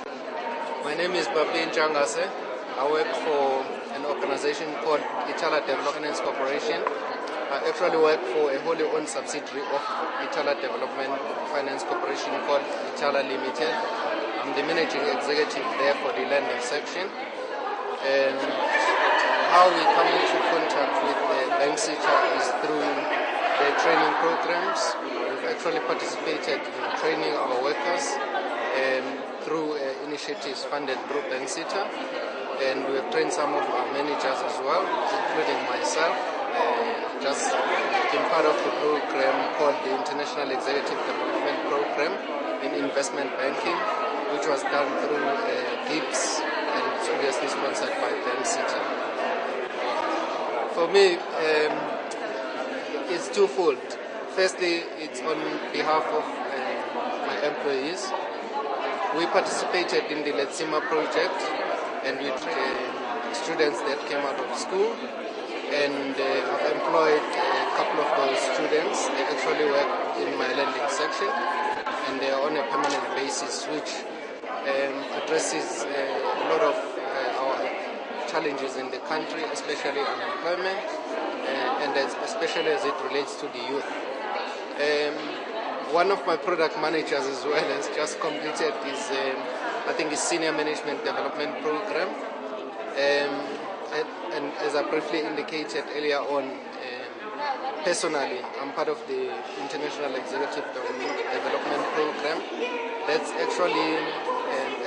My name is Bapi Ntshangase. I work for an organization called Ithala Development Corporation. I actually work for a wholly owned subsidiary of Ithala Development Finance Corporation called Ithala Limited. I'm the managing executive there for the lending section. And how we come into contact with BankSETA is through the training programs. We've actually participated in training our workers through initiatives funded through BankSETA, and we have trained some of our managers as well, including myself. I've just been part of the program called the International Executive Development Program in Investment Banking, which was done through GIPS and it's obviously sponsored by BankSETA. For me, it's twofold. Firstly, it's on behalf of my employees. We participated in the Letsima project and with students that came out of school, and I've employed a couple of those students. They actually work in my lending section and they are on a permanent basis, which addresses a lot of our challenges in the country, especially unemployment, and especially as it relates to the youth. One of my product managers as well has just completed his, I think, his senior management development program. And as I briefly indicated earlier on, personally, I'm part of the International Executive Development Program. That's actually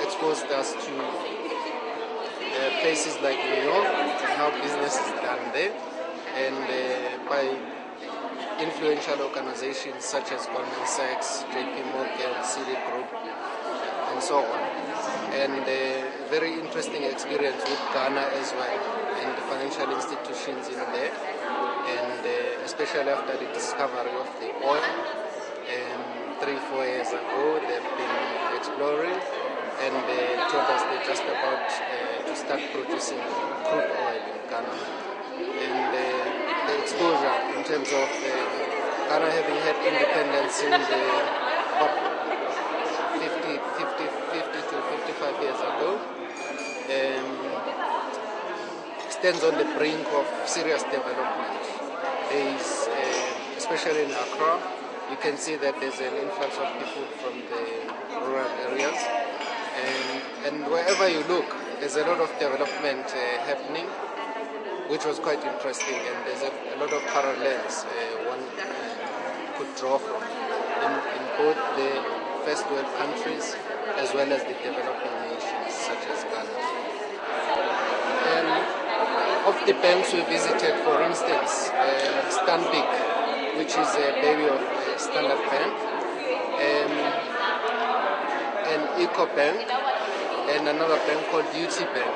exposed us to places like New York and how business is done there, and by influential organizations such as Goldman Sachs, JP Morgan, Citigroup, and so on. And a very interesting experience with Ghana as well, and the financial institutions in there, and especially after the discovery of the oil 3-4 years ago. They've been exploring, and they told us they're just about to start producing crude oil in Ghana. And the exposure in terms of Ghana having had independence since about 50 to 55 years ago, stands on the brink of serious development. There is, especially in Accra, you can see that there's an influx of people from the rural areas, and wherever you look, there's a lot of development happening, which was quite interesting, and there's a lot of parallels one could draw from in both the first world countries as well as the developing nations such as Ghana. And of the banks we visited, for instance, Stanbic, which is a baby of Standard Bank, and Eco Bank, and another bank called UT Bank.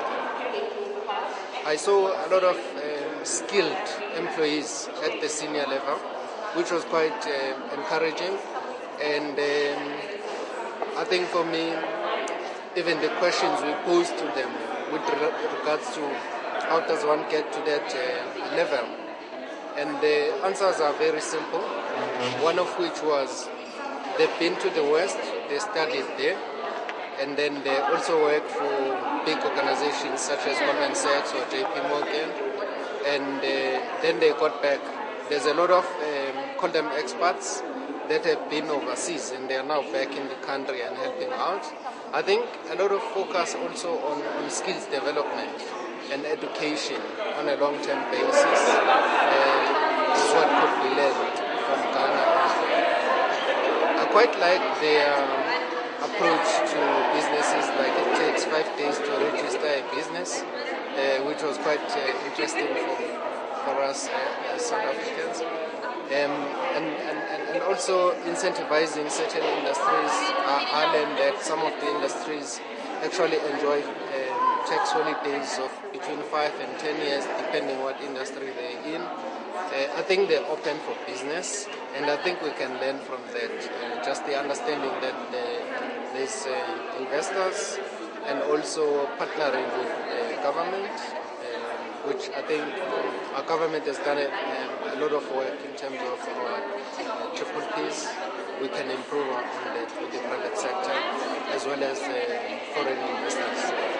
I saw a lot of skilled employees at the senior level, which was quite encouraging. And I think for me, even the questions we posed to them with regards to how does one get to that level, and the answers are very simple. One of which was they've been to the West, they studied there, and then they also work for big organizations such as Goldman Sachs or JP Morgan, and then they got back. There's a lot of, call them expats, that have been overseas and they are now back in the country and helping out. I think a lot of focus also on skills development and education on a long-term basis is what could be learned from Ghana. I quite like their approach to businesses, like it takes 5 days to register a business, which was quite interesting for us as South Africans, and also incentivizing certain industries. I learned that some of the industries actually enjoy tax holidays of between 5 and 10 years, depending what industry they're in. I think they're open for business, and I think we can learn from that. Just the understanding that there's investors, and also partnering with government, which I think our government has done a lot of work in terms of our triple Ps. We can improve on that with the private sector, as as well as foreign investors.